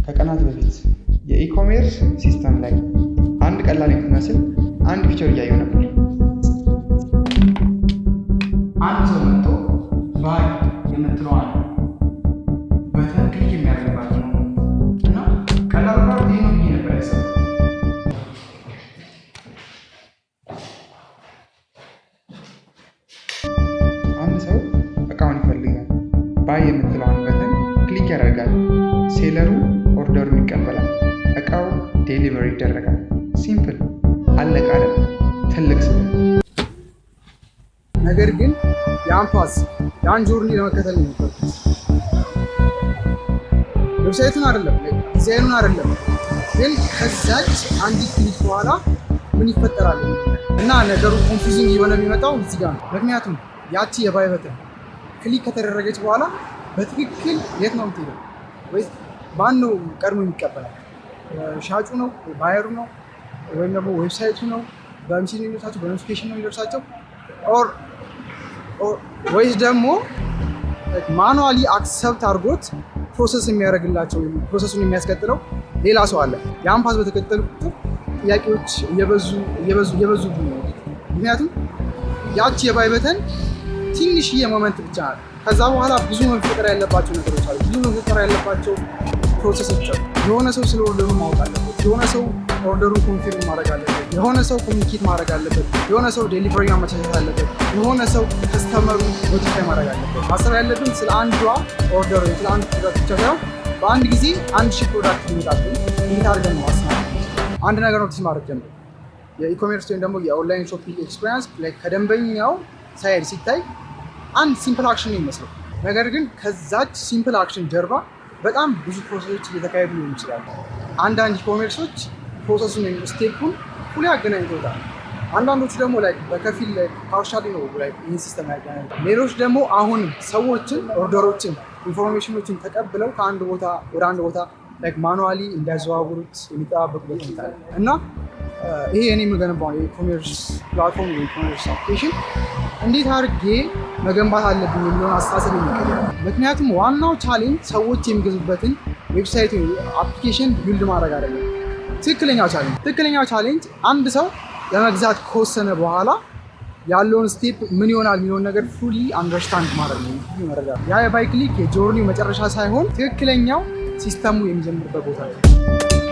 ከቀናት በፊት የኢኮሜርስ ሲስተም ላይ አንድ ቀላል የምትመስል አንድ ፊቸር እያየሁ ነበር። አንድ ሰው መጥቶ ባይ የምትለዋል በተን ክሊክ የሚያደርግባት ነው እና ቀላል ፓርት ይህ ነው ብዬ ነበር ያሰብኩት። አንድ ሰው እቃውን ይፈልጋል። ባይ የምትለዋን በተን ክሊክ ያደርጋል። ሴለሩ ኦርደሩን ይቀበላል። እቃው ዴሊቨሪ ይደረጋል። ሲምፕል አለቀ አይደል? ትልቅ ስም። ነገር ግን ያን ጆርኒ ለመከተል ነበር። ዌብሳይቱን አይደለም፣ ዲዛይኑን አይደለም፣ ግን ከዛች አንዲት ክሊክ በኋላ ምን ይፈጠራል እና ነገሩ ኮንፊውዚንግ የሆነ የሚመጣው እዚህ ጋር ነው። ምክንያቱም ያቺ የባይ በተን ክሊክ ከተደረገች በኋላ በትክክል የት ነው የምትሄደው? ወይስ ማን ነው ቀድሞ የሚቀበላል? ሻጩ ነው? ባየሩ ነው? ወይም ደግሞ ዌብሳይቱ ነው? በሚሴጅ ነው የሚደርሳቸው? በኖቲፊኬሽን ነው የሚደርሳቸው? ወይስ ደግሞ ማኑዋሊ አክሰፕት አድርጎት ፕሮሰስ የሚያደርግላቸው ፕሮሰሱን የሚያስቀጥለው ሌላ ሰው አለ? ያን ፓስ በተከተሉ ቁጥር ጥያቄዎች እየበዙ ነው። ምክንያቱም ያቺ የባይ በተን ትንሽዬ ሞመንት ብቻ ናት። ከዛ በኋላ ብዙ መፈጠር ያለባቸው ነገሮች አሉ። ብዙ መፈጠር ያለባቸው ፕሮሰሶች አሉ። የሆነ ሰው ስለ ኦርደሩ ማወቅ አለበት። የሆነ ሰው ኦርደሩን ኮንፊርም ማድረግ አለበት። የሆነ ሰው ኮሚኒኬት ማድረግ አለበት። የሆነ ሰው ዴሊቨሪ ማመቻቸት አለበት። የሆነ ሰው ከስተመሩ ኖቲፋይ ማድረግ አለበት። ማሰብ ያለብን ስለ አንዷ ኦርደር ወይ ስለ አንድ ፕሮዳክት ብቻ ሳይሆን በአንድ ጊዜ 1000 ፕሮዳክት ይመጣሉ። እንዴት አድርገን ነው ማስናል? አንድ ነገር ኖቲስ ማድረግ ጀምሮ የኢኮሜርስ ወይም ደግሞ የኦንላይን ሾፒንግ ኤክስፔሪንስ ከደንበኛው ሳይድ ሲታይ አንድ ሲምፕል አክሽን ነው የሚመስለው። ነገር ግን ከዛች ሲምፕል አክሽን ጀርባ በጣም ብዙ ፕሮሰሶች እየተካሄዱ ሊሆኑ ይችላሉ። አንዳንድ ኢኮሜርሶች ፕሮሰሱን ወይም ስቴፑን ሁሌ ያገናኝተውታል። አንዳንዶቹ ደግሞ በከፊል ፓርሻሊ ነው ይህን ሲስተም ያገናኙታል። ሌሎች ደግሞ አሁንም ሰዎችን ኦርደሮችን ኢንፎርሜሽኖችን ተቀብለው ከአንድ ቦታ ወደ አንድ ቦታ ማኑዋሊ እንዲያዘዋውሩት የሚጠባበቁበት ሁኔታ አለ እና ይሄ እኔ የምገነባው የኢኮሜርስ ፕላትፎርም የኢኮሜርስ አፕሊኬሽን እንዴት አድርጌ መገንባት አለብኝ የሚለውን አስተሳሰብ የሚቀበል። ምክንያቱም ዋናው ቻሌንጅ ሰዎች የሚገዙበትን ዌብሳይት አፕሊኬሽን ቢልድ ማድረግ አይደለም። ትክክለኛው ቻሌንጅ አንድ ሰው ለመግዛት ከወሰነ በኋላ ያለውን ስቴፕ ምን ይሆናል የሚለውን ነገር ፉሊ አንደርስታንድ ማድረግ ነው፣ መረዳት። ያ የባይ ክሊክ የጆርኒው መጨረሻ ሳይሆን ትክክለኛው ሲስተሙ የሚጀምርበት ቦታ ነው።